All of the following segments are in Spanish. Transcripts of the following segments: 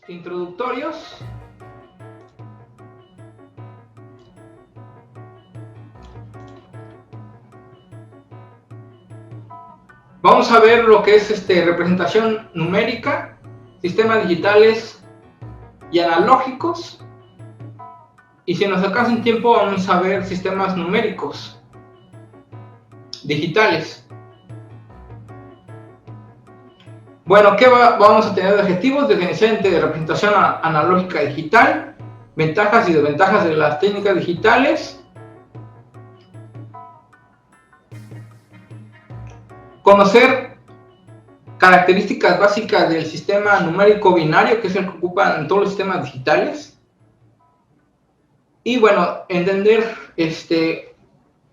introductorios. Vamos a ver lo que es representación numérica, sistemas digitales y analógicos. Y si nos alcanza un tiempo, vamos a ver sistemas numéricos digitales. Bueno, ¿qué vamos a tener de objetivos? Definición de representación analógica digital, ventajas y desventajas de las técnicas digitales, conocer características básicas del sistema numérico binario, que es el que ocupan todos los sistemas digitales, y bueno, entender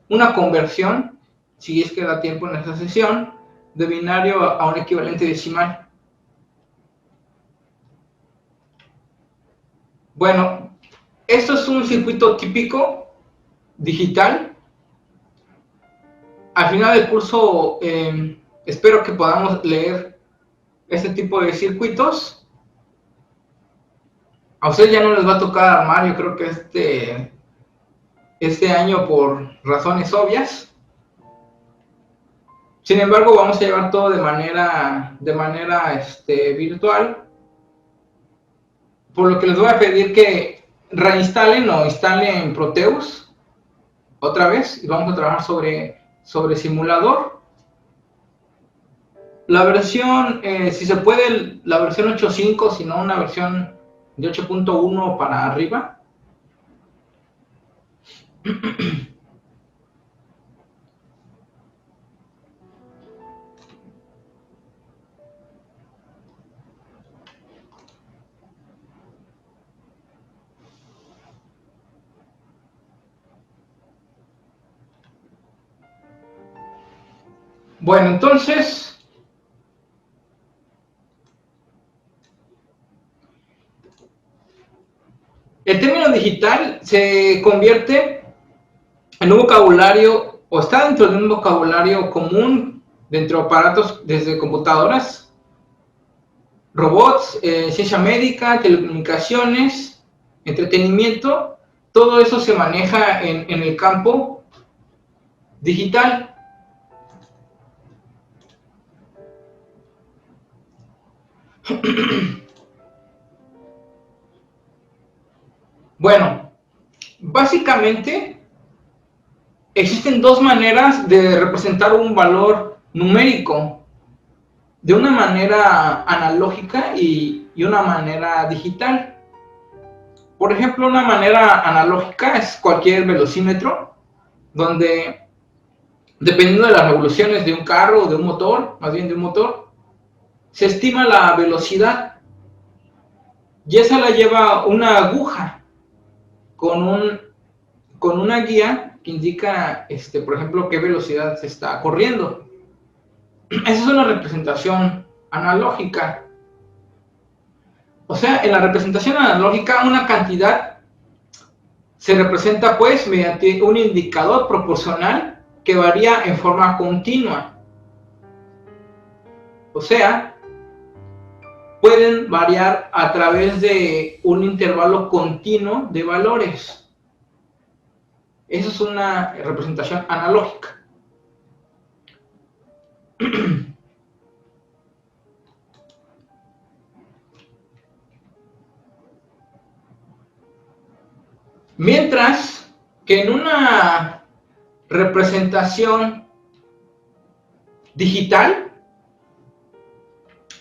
una conversión, si es que da tiempo en esta sesión, de binario a un equivalente decimal. Bueno, esto es un circuito típico digital. Al final del curso espero que podamos leer este tipo de circuitos. A ustedes ya no les va a tocar armar, yo creo que este año por razones obvias. Sin embargo, vamos a llevar todo de manera virtual, por lo que les voy a pedir que reinstalen o instalen Proteus otra vez y vamos a trabajar sobre simulador. La versión, si se puede, la versión 8.5, si no una versión de 8.1 para arriba. Bueno, entonces, el término digital se convierte en un vocabulario, o está dentro de un vocabulario común dentro de aparatos desde computadoras, robots, ciencia médica, telecomunicaciones, entretenimiento. Todo eso se maneja en el campo digital. Bueno, básicamente existen dos maneras de representar un valor numérico, de una manera analógica y una manera digital. Por ejemplo, una manera analógica es cualquier velocímetro, donde dependiendo de las revoluciones de un carro o de un motor, más bien de un motor, se estima la velocidad y esa la lleva una aguja con una guía que indica, por ejemplo, qué velocidad se está corriendo. Esa es una representación analógica. O sea, en la representación analógica, una cantidad se representa pues mediante un indicador proporcional que varía en forma continua. O sea, pueden variar a través de un intervalo continuo de valores. Esa es una representación analógica. Mientras que en una representación digital,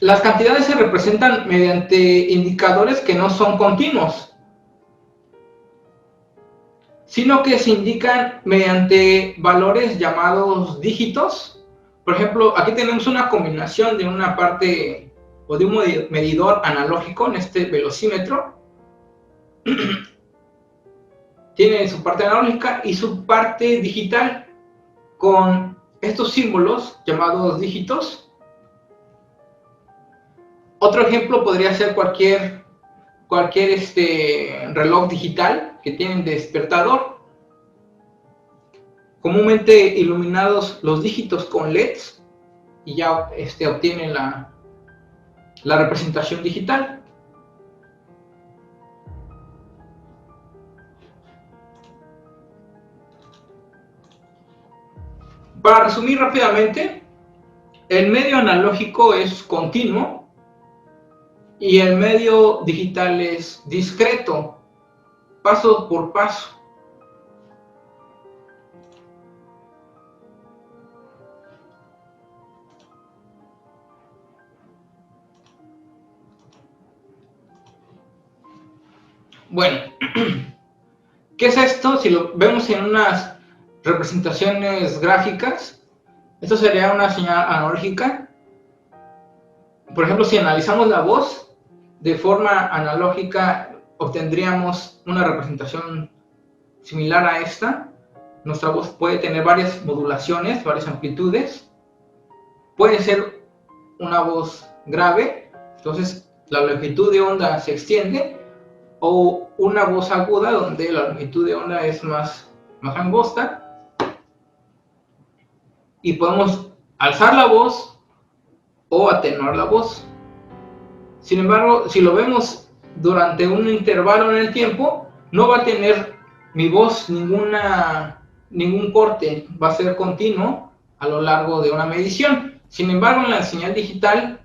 las cantidades se representan mediante indicadores que no son continuos, sino que se indican mediante valores llamados dígitos. Por ejemplo, aquí tenemos una combinación de una parte o de un medidor analógico en este velocímetro. Tiene su parte analógica y su parte digital con estos símbolos llamados dígitos. Otro ejemplo podría ser cualquier reloj digital que tiene despertador, comúnmente iluminados los dígitos con LEDs y ya obtienen la representación digital. Para resumir rápidamente, el medio analógico es continuo y el medio digital es discreto, paso por paso. Bueno, ¿qué es esto? Si lo vemos en unas representaciones gráficas, esto sería una señal analógica. Por ejemplo, si analizamos la voz de forma analógica, obtendríamos una representación similar a esta. Nuestra voz puede tener varias modulaciones, varias amplitudes. Puede ser una voz grave, entonces la longitud de onda se extiende, o una voz aguda donde la longitud de onda es más angosta y podemos alzar la voz o atenuar la voz. Sin embargo, si lo vemos durante un intervalo en el tiempo, no va a tener mi voz ningún corte, va a ser continuo a lo largo de una medición. Sin embargo, en la señal digital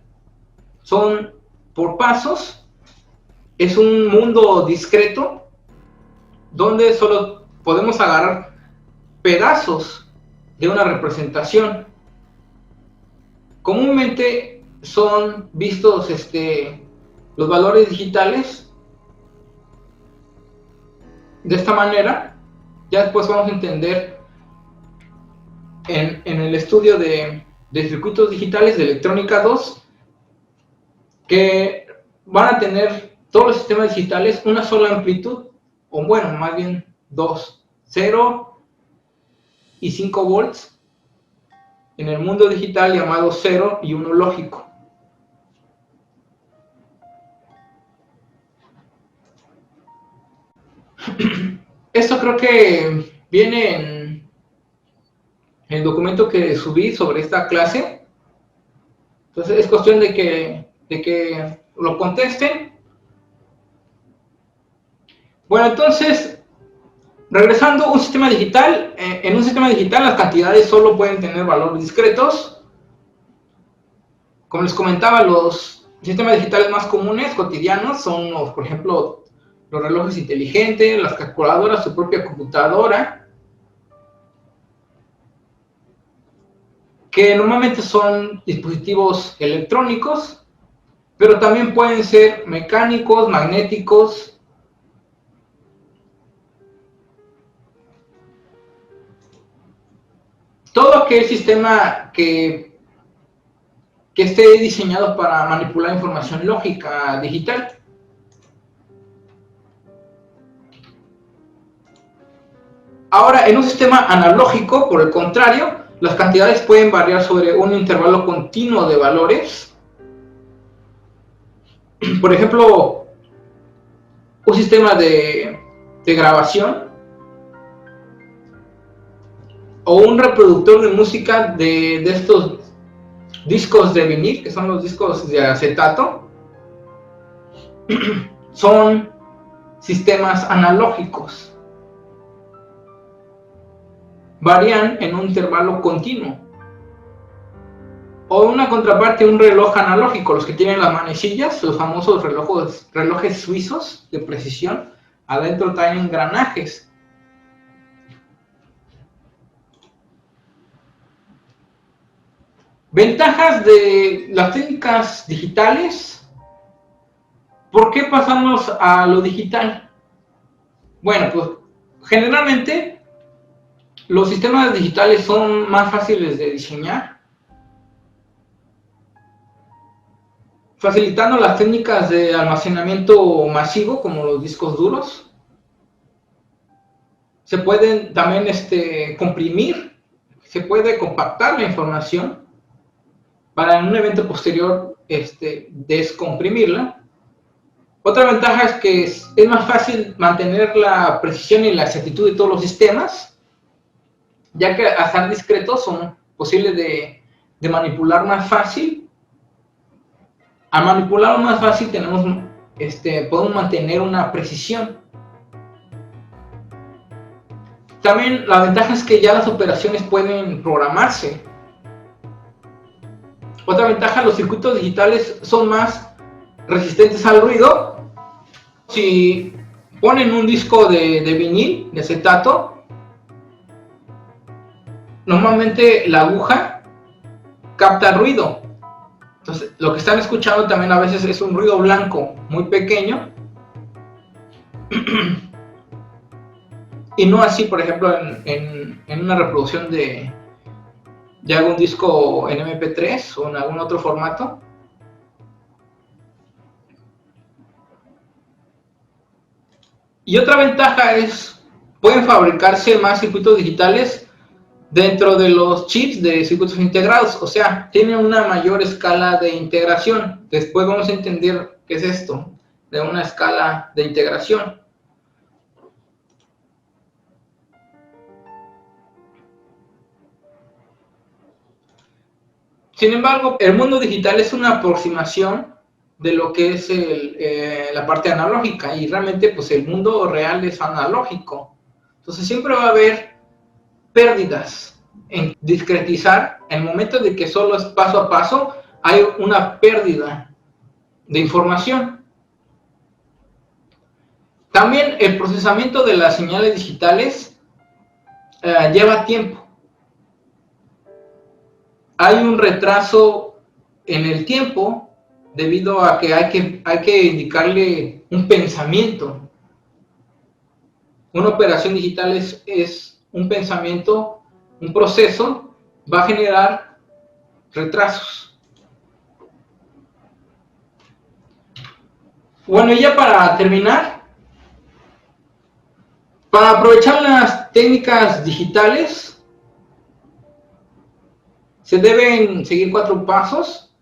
son por pasos. Es un mundo discreto donde solo podemos agarrar pedazos de una representación. Comúnmente son vistos los valores digitales de esta manera. Ya después vamos a entender en el estudio de circuitos digitales de electrónica 2 que van a tener todos los sistemas digitales una sola amplitud, o bueno, más bien dos, 0 y 5 volts, en el mundo digital llamado 0 y 1 lógico. Esto creo que viene en el documento que subí sobre esta clase. Entonces es cuestión de que lo contesten. Bueno, entonces, regresando a un sistema digital, en un sistema digital las cantidades solo pueden tener valores discretos. Como les comentaba, los sistemas digitales más comunes, cotidianos, son, por ejemplo, los relojes inteligentes, las calculadoras, su propia computadora, que normalmente son dispositivos electrónicos, pero también pueden ser mecánicos, magnéticos. Todo aquel sistema que esté diseñado para manipular información lógica digital. Ahora, en un sistema analógico, por el contrario, las cantidades pueden variar sobre un intervalo continuo de valores. Por ejemplo, un sistema de grabación o un reproductor de música de estos discos de vinil, que son los discos de acetato, son sistemas analógicos. Varían en un intervalo continuo. O una contraparte, un reloj analógico, los que tienen las manecillas, los famosos relojes suizos de precisión, adentro traen engranajes. Ventajas de las técnicas digitales. ¿Por qué pasamos a lo digital? Bueno, pues generalmente los sistemas digitales son más fáciles de diseñar, facilitando las técnicas de almacenamiento masivo como los discos duros. Se pueden también comprimir, se puede compactar la información para en un evento posterior descomprimirla. Otra ventaja es que es más fácil mantener la precisión y la exactitud de todos los sistemas, ya que al estar discretos son posibles de manipular más fácil. Al manipularlo más fácil podemos mantener una precisión. También la ventaja es que ya las operaciones pueden programarse. Otra ventaja, los circuitos digitales son más resistentes al ruido. Si ponen un disco de vinil, de acetato, normalmente la aguja capta el ruido. Entonces, lo que están escuchando también a veces es un ruido blanco muy pequeño. Y no así, por ejemplo, en una reproducción de algún disco en MP3 o en algún otro formato. Y otra ventaja es, pueden fabricarse más circuitos digitales dentro de los chips de circuitos integrados, o sea, tienen una mayor escala de integración. Después vamos a entender qué es esto, de una escala de integración. Sin embargo, el mundo digital es una aproximación de lo que es la parte analógica, y realmente pues el mundo real es analógico. Entonces siempre va a haber pérdidas en discretizar. En el momento de que solo es paso a paso, hay una pérdida de información. También el procesamiento de las señales digitales lleva tiempo. Hay un retraso en el tiempo debido a que hay que indicarle un pensamiento. Una operación digital es un pensamiento, un proceso, va a generar retrasos. Bueno, y ya para terminar, para aprovechar las técnicas digitales, se deben seguir 4 pasos,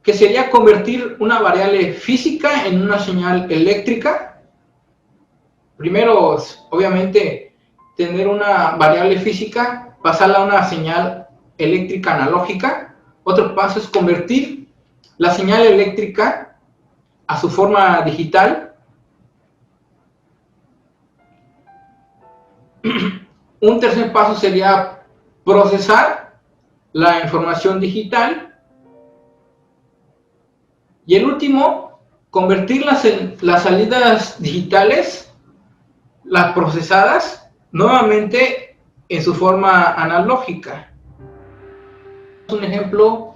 que sería convertir una variable física en una señal eléctrica. Primero, obviamente, tener una variable física, pasarla a una señal eléctrica analógica. Otro paso es convertir la señal eléctrica a su forma digital. Un tercer paso sería procesar la información digital. Y el último, convertir las salidas digitales, las procesadas, nuevamente en su forma analógica. Un ejemplo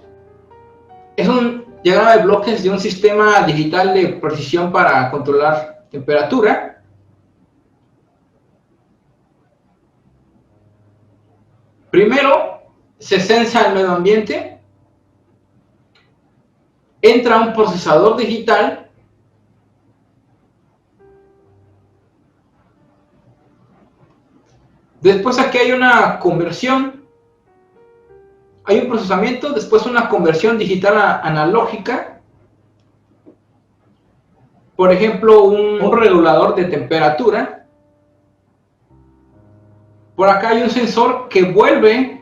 es un diagrama de bloques de un sistema digital de precisión para controlar temperatura. Primero, se censa el medio ambiente, entra un procesador digital, después aquí hay una conversión, hay un procesamiento, después una conversión digital a analógica, por ejemplo un regulador de temperatura. Por acá hay un sensor que vuelve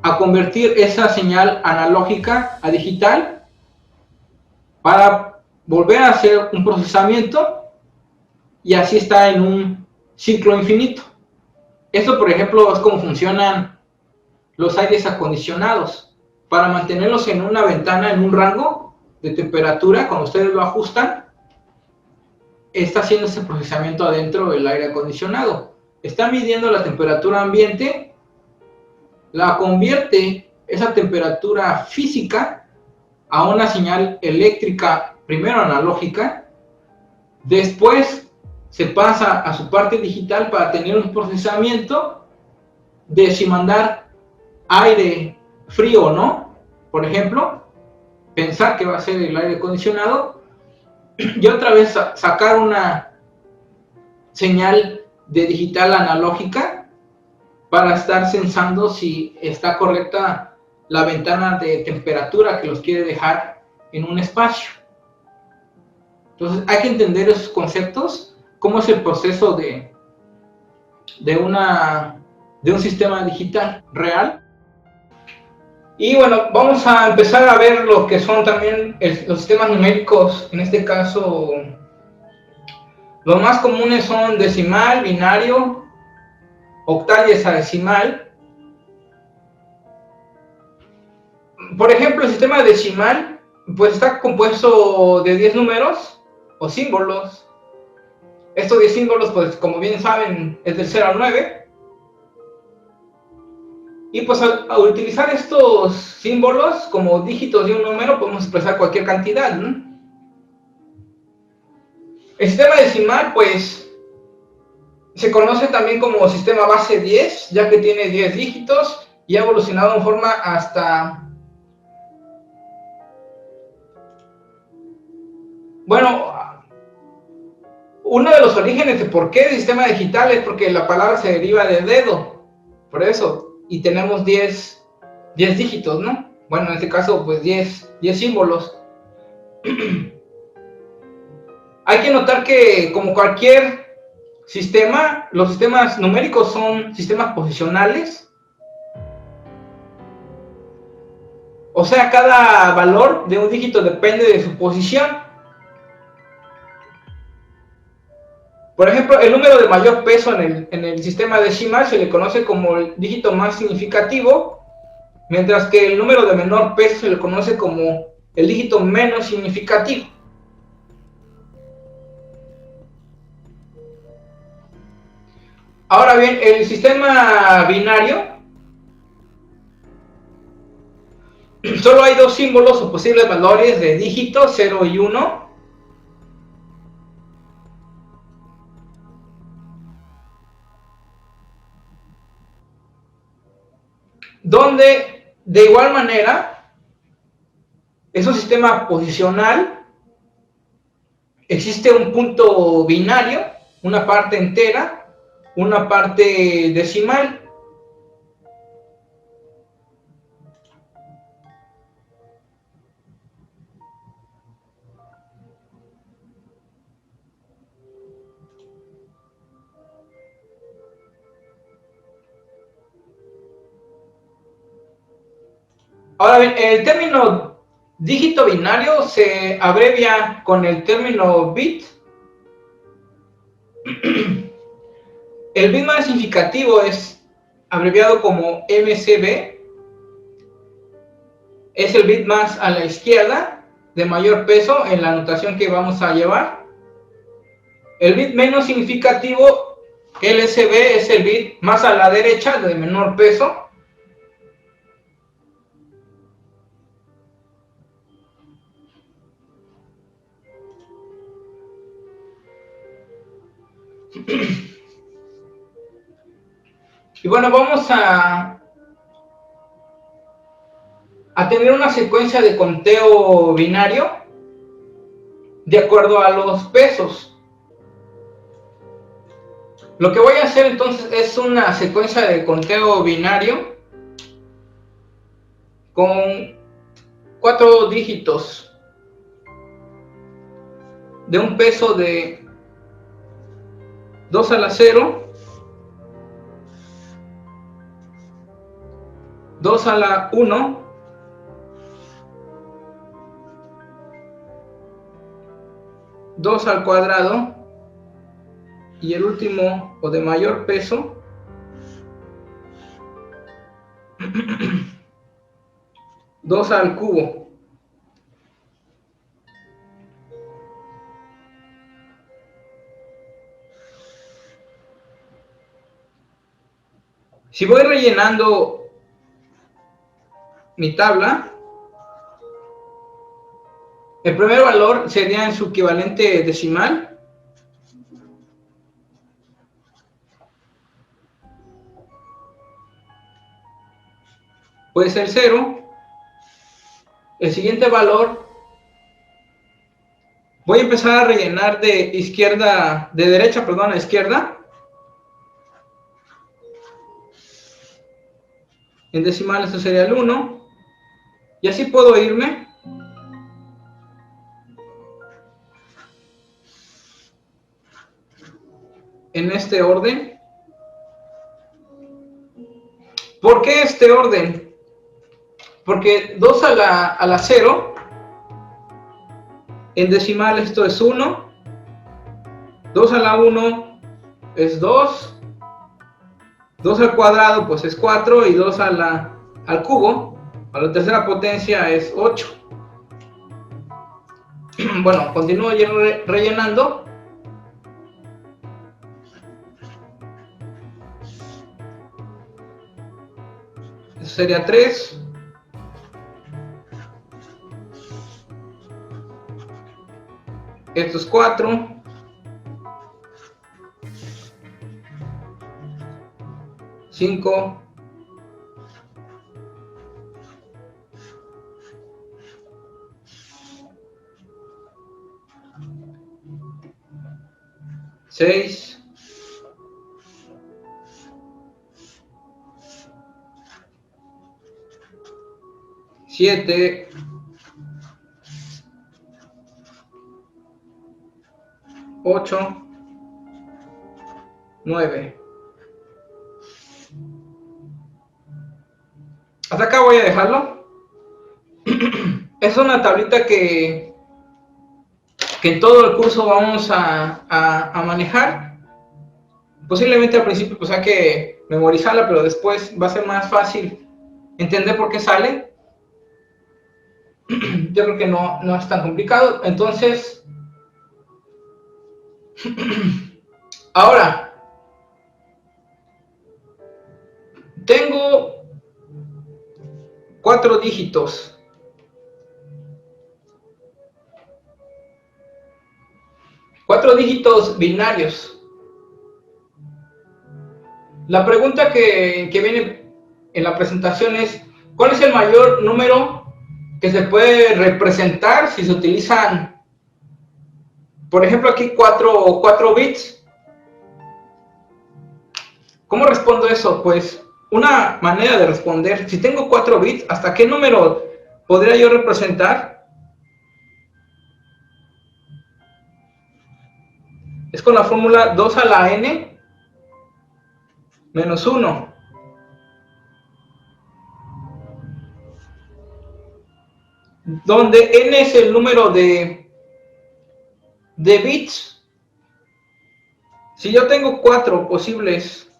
a convertir esa señal analógica a digital para volver a hacer un procesamiento, y así está en un ciclo infinito. Esto, por ejemplo, es como funcionan los aires acondicionados. Para mantenerlos en una ventana, en un rango de temperatura, cuando ustedes lo ajustan, está haciendo ese procesamiento adentro del aire acondicionado. Está midiendo la temperatura ambiente, la convierte esa temperatura física a una señal eléctrica, primero analógica, después se pasa a su parte digital para tener un procesamiento de si mandar aire frío o no, por ejemplo, pensar que va a ser el aire acondicionado, y otra vez sacar una señal de digital analógica para estar censando si está correcta la ventana de temperatura que los quiere dejar en un espacio. Entonces hay que entender esos conceptos, cómo es el proceso de un sistema digital real. Y bueno, vamos a empezar a ver lo que son también los sistemas numéricos, en este caso Los más comunes son decimal, binario, octal y hexadecimal. Por ejemplo, el sistema decimal pues está compuesto de 10 números o símbolos. Estos 10 símbolos, pues como bien saben, es del 0 al 9. Y pues al utilizar estos símbolos como dígitos de un número, podemos expresar cualquier cantidad, ¿no? El sistema decimal, pues, se conoce también como sistema base 10, ya que tiene 10 dígitos y ha evolucionado en forma hasta... Bueno, uno de los orígenes de por qué el sistema digital es porque la palabra se deriva de dedo, por eso, y tenemos 10 dígitos, ¿no? Bueno, en este caso, pues 10 símbolos. Hay que notar que, como cualquier sistema, los sistemas numéricos son sistemas posicionales. O sea, cada valor de un dígito depende de su posición. Por ejemplo, el número de mayor peso en el sistema decimal se le conoce como el dígito más significativo, mientras que el número de menor peso se le conoce como el dígito menos significativo. Ahora bien, el sistema binario, solo hay dos símbolos o posibles valores de dígitos, 0 y 1. Donde, de igual manera, es un sistema posicional. Existe un punto binario, una parte entera, una parte decimal. Ahora bien, el término dígito binario se abrevia con el término bit. El bit más significativo es abreviado como MCB. Es el bit más a la izquierda, de mayor peso en la notación que vamos a llevar. El bit menos significativo, LSB, es el bit más a la derecha, de menor peso. Y bueno, vamos a tener una secuencia de conteo binario de acuerdo a los pesos. Lo que voy a hacer entonces es una secuencia de conteo binario con 4 dígitos de un peso de 2 a la 0, 2 a la 1, 2 al cuadrado y el último o de mayor peso 2 al cubo. Si voy rellenando mi tabla, el primer valor sería en su equivalente decimal. Puede ser 0. El siguiente valor, voy a empezar a rellenar de derecha a izquierda. En decimal esto sería el 1. Y así puedo irme en este orden. ¿Por qué este orden? Porque 2 a la 0, en decimal esto es 1, 2 a la 1 es 2, 2 al cuadrado pues es 4 y 2 al cubo, a la tercera potencia es 8. Bueno, continúo rellenando. Eso sería 3. Esto es 4. 5. 6. 7. 8. 9. Hasta acá voy a dejarlo. Es una tablita que en todo el curso vamos a manejar. Posiblemente al principio pues hay que memorizarla, pero después va a ser más fácil entender por qué sale. Yo creo que no es tan complicado. Entonces, ahora, tengo 4 dígitos. Cuatro dígitos binarios. La pregunta que viene en la presentación es, ¿cuál es el mayor número que se puede representar si se utilizan, por ejemplo, aquí 4 bits? ¿Cómo respondo eso? Pues una manera de responder, si tengo 4 bits, ¿hasta qué número podría yo representar? Es con la fórmula 2 a la n menos 1. Donde n es el número de bits. Si yo tengo 4 posibles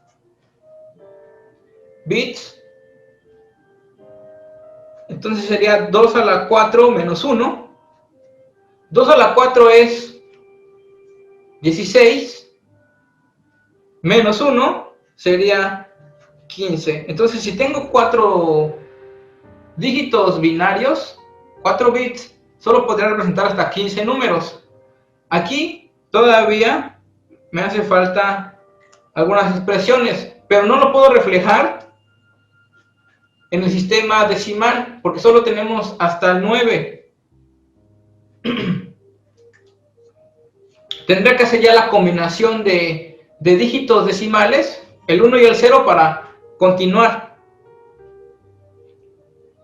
bits, entonces sería 2 a la 4 menos 1. 2 a la 4 es 16, menos 1 sería 15. Entonces, si tengo 4 dígitos binarios, 4 bits, solo podría representar hasta 15 números. Aquí todavía me hace falta algunas expresiones, pero no lo puedo reflejar en el sistema decimal, porque solo tenemos hasta el 9. Tendría que hacer ya la combinación de dígitos decimales, el 1 y el 0, para continuar.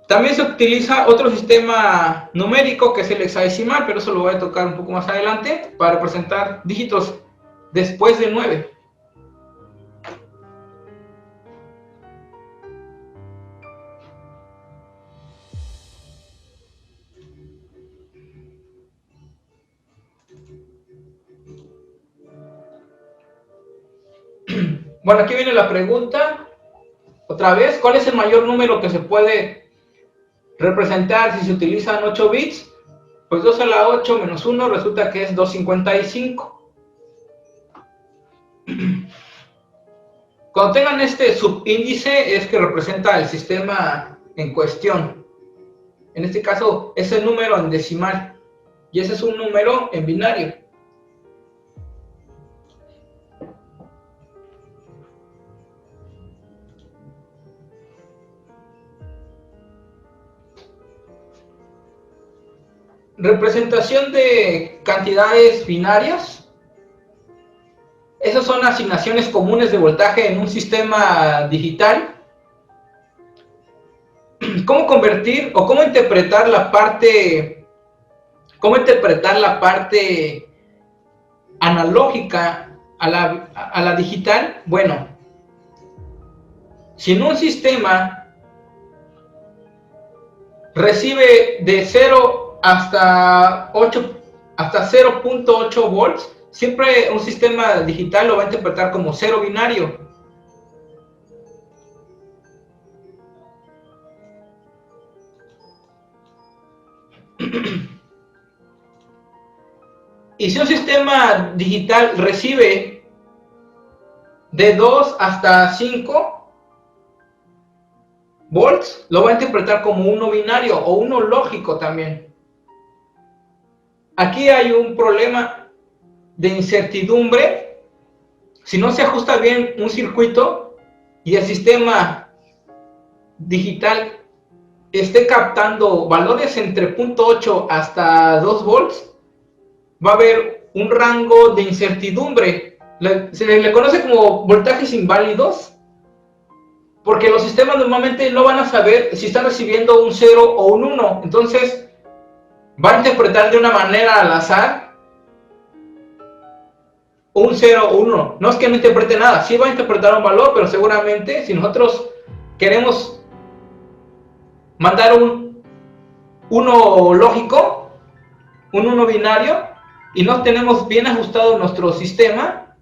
También se utiliza otro sistema numérico que es el hexadecimal, pero eso lo voy a tocar un poco más adelante, para representar dígitos después de 9. Bueno, aquí viene la pregunta, otra vez, ¿cuál es el mayor número que se puede representar si se utilizan 8 bits? Pues 2 a la 8 menos 1 resulta que es 255. Cuando tengan este subíndice es que representa el sistema en cuestión. En este caso es el número en decimal y ese es un número en binario. Representación de cantidades binarias. Esas son asignaciones comunes de voltaje en un sistema digital. ¿Cómo convertir o cómo interpretar la parte analógica a la digital? Bueno, si en un sistema recibe de 0 hasta 0.8 volts, siempre un sistema digital lo va a interpretar como 0 binario. Y si un sistema digital recibe de 2 hasta 5 volts, lo va a interpretar como 1 binario o 1 lógico también. Aquí hay un problema de incertidumbre. Si no se ajusta bien un circuito y el sistema digital esté captando valores entre 0.8 hasta 2 volts, va a haber un rango de incertidumbre. Se le conoce como voltajes inválidos, porque los sistemas normalmente no van a saber si están recibiendo un 0 o un 1. Entonces, va a interpretar de una manera al azar un 0 o un 1. No es que no interprete nada, sí va a interpretar un valor, pero seguramente si nosotros queremos mandar un 1 lógico, un 1 binario, y no tenemos bien ajustado nuestro sistema,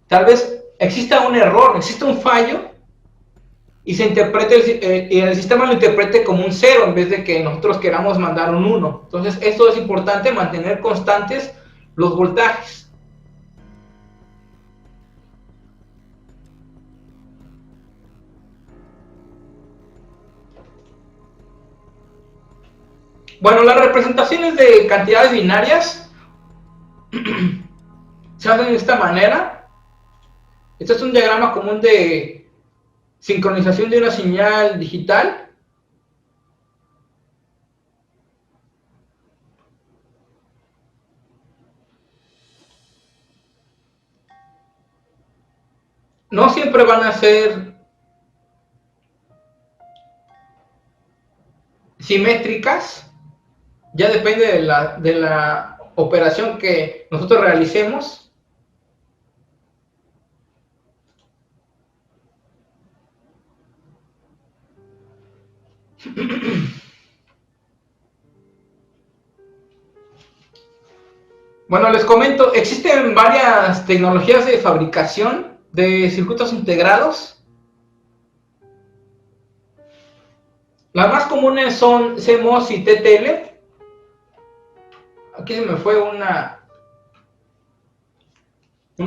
tal vez exista un error, exista un fallo, y se interprete y el sistema lo interprete como un 0 en vez de que nosotros queramos mandar un 1. Entonces, esto es importante, mantener constantes los voltajes. Bueno, las representaciones de cantidades binarias se hacen de esta manera. Este es un diagrama común de sincronización de una señal digital. No siempre van a ser simétricas, ya depende de la operación que nosotros realicemos. Bueno, les comento, existen varias tecnologías de fabricación de circuitos integrados. Las más comunes son CMOS y TTL. Aquí se me fue una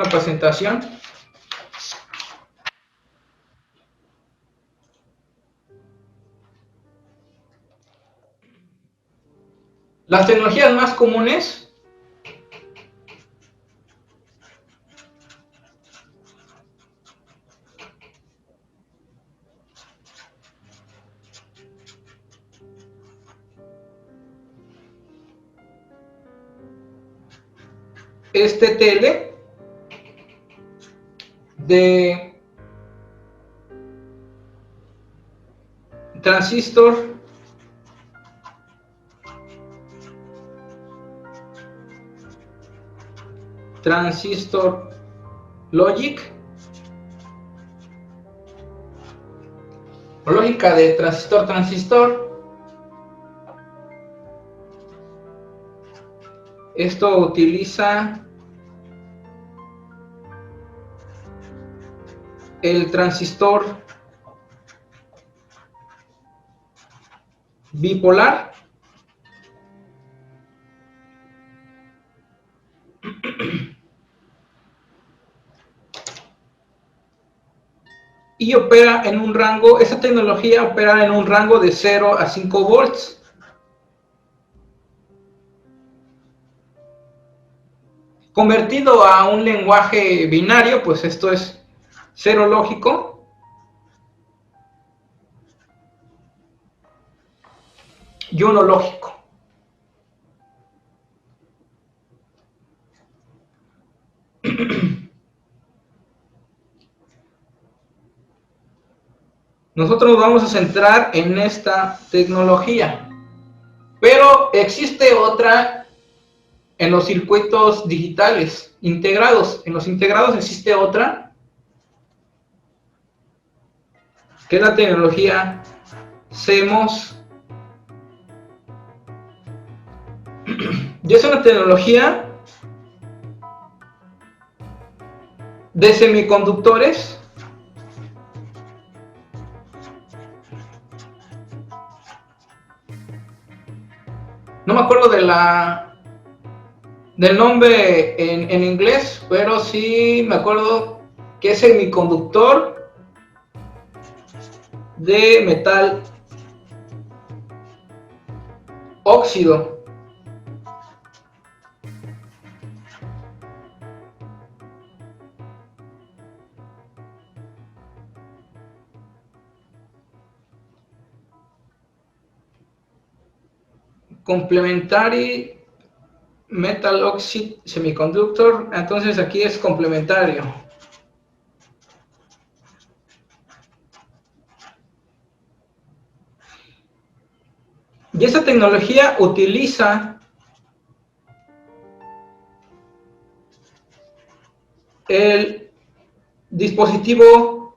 presentación. Las tecnologías más comunes es TTL de transistor logic, o lógica de transistor. Esto utiliza el transistor bipolar y opera en un rango, esta tecnología opera en un rango de 0 a 5 volts. Convertido a un lenguaje binario, pues esto es 0 lógico y 1 lógico. Nosotros nos vamos a centrar en esta tecnología, pero existe otra en los circuitos digitales integrados. En los integrados existe otra, que es la tecnología CMOS. Y es una tecnología de semiconductores. No me acuerdo del nombre en inglés, pero sí me acuerdo que es semiconductor de metal óxido. Complementary metal oxide semiconductor, entonces aquí es complementario. Y esta tecnología utiliza el dispositivo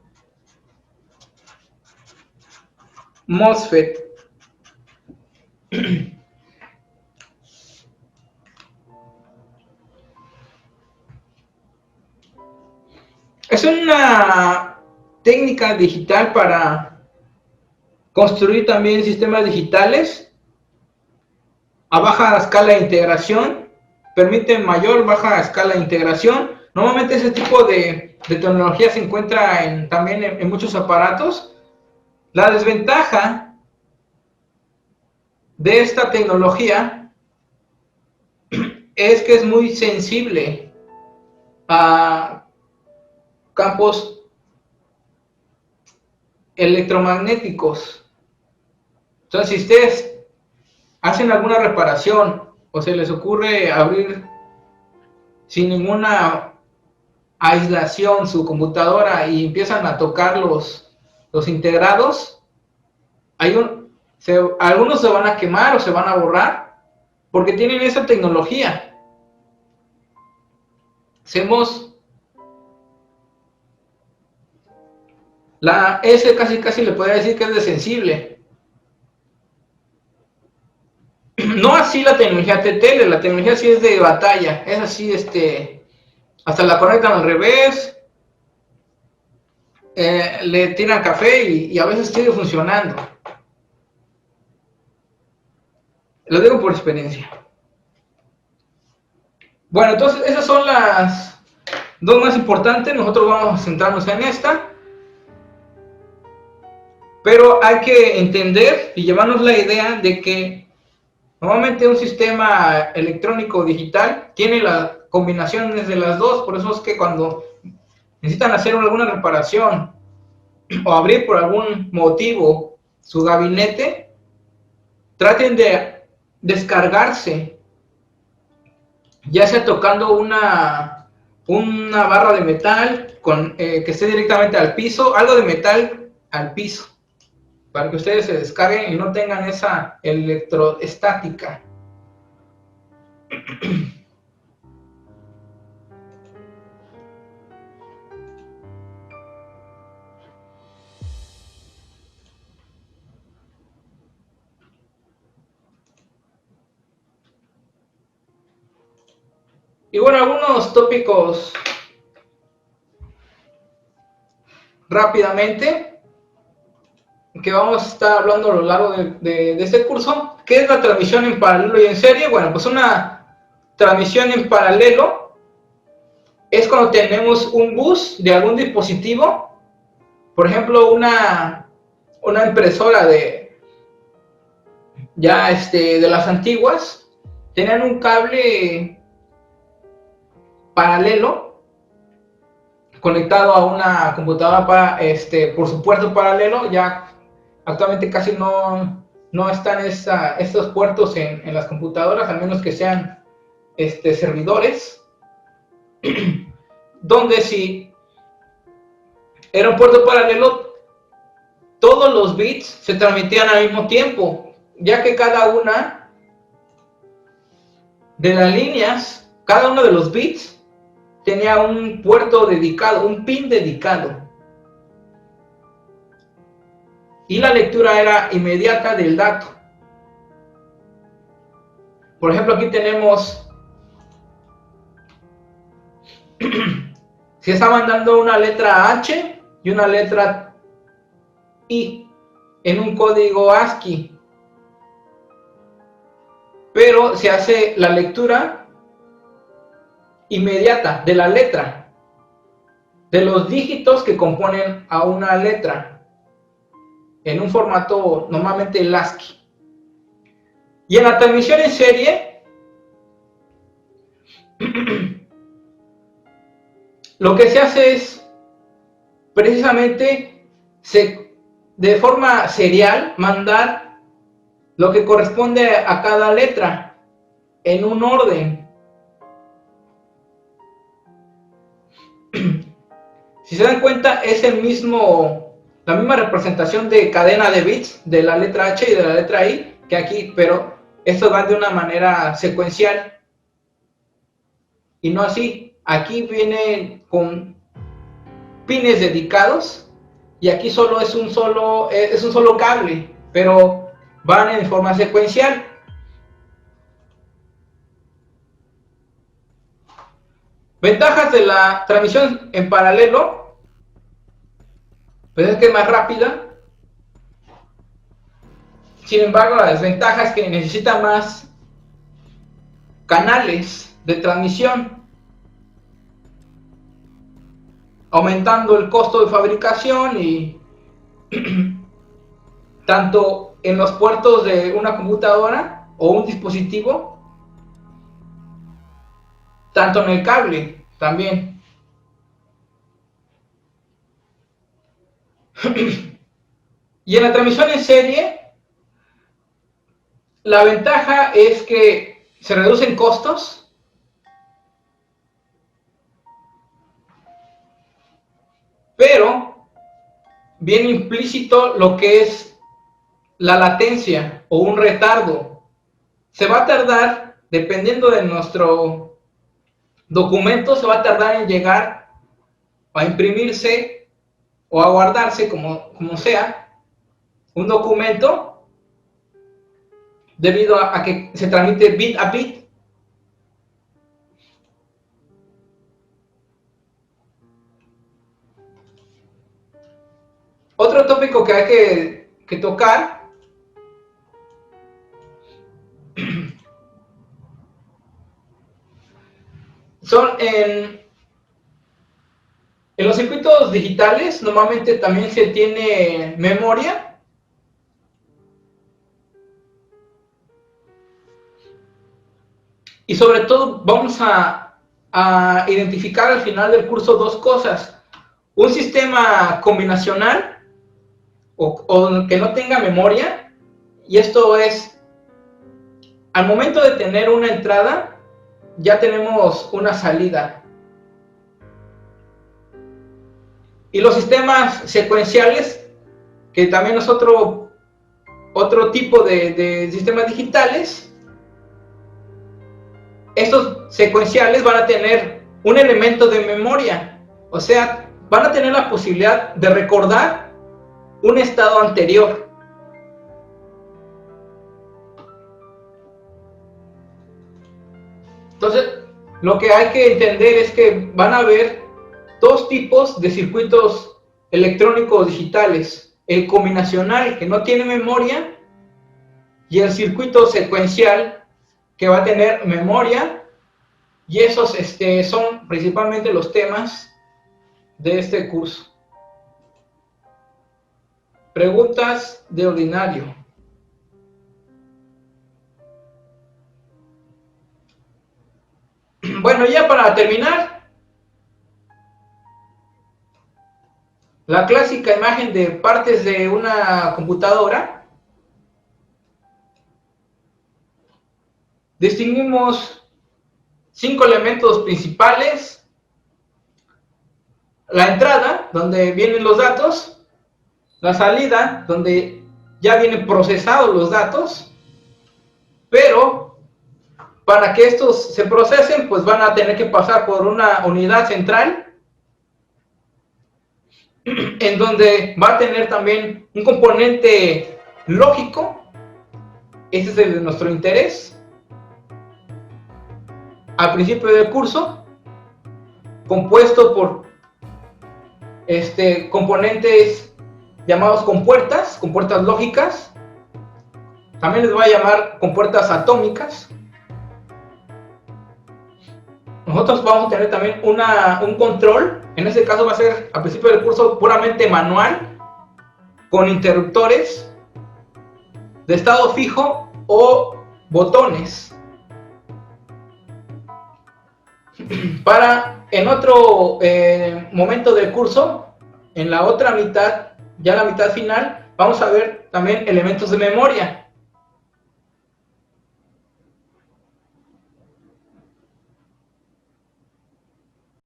MOSFET. Es una técnica digital para construir también sistemas digitales a baja escala de integración, permite mayor baja escala de integración. Normalmente ese tipo de tecnología se encuentra también en muchos aparatos. La desventaja de esta tecnología es que es muy sensible a campos electromagnéticos. Entonces, si ustedes hacen alguna reparación o se les ocurre abrir sin ninguna aislación su computadora y empiezan a tocar los integrados, algunos se van a quemar o se van a borrar porque tienen esa tecnología. La S casi le podría decir que es de sensible. No así la tecnología TTL, la tecnología sí es de batalla, es así, hasta la conectan al revés, le tiran café y a veces sigue funcionando. Lo digo por experiencia. Bueno, entonces esas son las dos más importantes. Nosotros vamos a centrarnos en esta. Pero hay que entender y llevarnos la idea de que normalmente un sistema electrónico digital tiene las combinaciones de las dos. Por eso es que cuando necesitan hacer alguna reparación o abrir por algún motivo su gabinete, traten de descargarse, ya sea tocando una barra de metal que esté directamente al piso, algo de metal al piso, para que ustedes se descarguen y no tengan esa electroestática. Y bueno, algunos tópicos rápidamente que vamos a estar hablando a lo largo de este curso. ¿Qué es la transmisión en paralelo y en serie? Bueno, pues una transmisión en paralelo es cuando tenemos un bus de algún dispositivo, por ejemplo, una impresora de las antiguas, tenían un cable paralelo conectado a una computadora por su puerto paralelo. Ya actualmente casi no están estos puertos en las computadoras, al menos que sean servidores, donde si era un puerto paralelo, todos los bits se transmitían al mismo tiempo, ya que cada una de las líneas, cada uno de los bits tenía un puerto dedicado, un pin dedicado. Y la lectura era inmediata del dato. Por ejemplo, aquí tenemos se está mandando una letra H y una letra I en un código ASCII, pero se hace la lectura inmediata de la letra, de los dígitos que componen a una letra, en un formato normalmente el ASCII. Y en la transmisión en serie, lo que se hace es precisamente de forma serial mandar lo que corresponde a cada letra en un orden. Si se dan cuenta, es la misma representación de cadena de bits de la letra H y de la letra I que aquí, pero estos van de una manera secuencial y no así. Aquí viene con pines dedicados y aquí solo es un solo cable, pero van en forma secuencial. Ventajas de la transmisión en paralelo, pues es que es más rápida. Sin embargo, la desventaja es que necesita más canales de transmisión, aumentando el costo de fabricación y tanto en los puertos de una computadora o un dispositivo, tanto en el cable también. Y en la transmisión en serie, la ventaja es que se reducen costos, pero viene implícito lo que es la latencia o un retardo. Se va a tardar, dependiendo de nuestro documento, se va a tardar en llegar a imprimirse o a guardarse, como sea, un documento, debido a que se transmite bit a bit. Otro tópico que hay que tocar son en los circuitos digitales. Normalmente también se tiene memoria. Y sobre todo vamos a identificar al final del curso dos cosas: un sistema combinacional o que no tenga memoria, y esto es, al momento de tener una entrada, ya tenemos una salida. Y los sistemas secuenciales, que también es otro tipo de sistemas digitales, estos secuenciales van a tener un elemento de memoria, o sea, van a tener la posibilidad de recordar un estado anterior. Entonces, lo que hay que entender es que van a haber dos tipos de circuitos electrónicos digitales: el combinacional, que no tiene memoria, y el circuito secuencial, que va a tener memoria. Y esos son principalmente los temas de este curso. Preguntas de ordinario. Bueno, ya para terminar, la clásica imagen de partes de una computadora. Distinguimos 5 elementos principales: la entrada, donde vienen los datos; la salida, donde ya vienen procesados los datos, pero para que estos se procesen, pues van a tener que pasar por una unidad central, en donde va a tener también un componente lógico. Ese es el de nuestro interés al principio del curso, compuesto por componentes llamados compuertas lógicas. También les voy a llamar compuertas atómicas. Nosotros vamos a tener también un control. En este caso va a ser al principio del curso puramente manual, con interruptores de estado fijo o botones. Para en otro momento del curso, en la otra mitad, ya la mitad final, vamos a ver también elementos de memoria.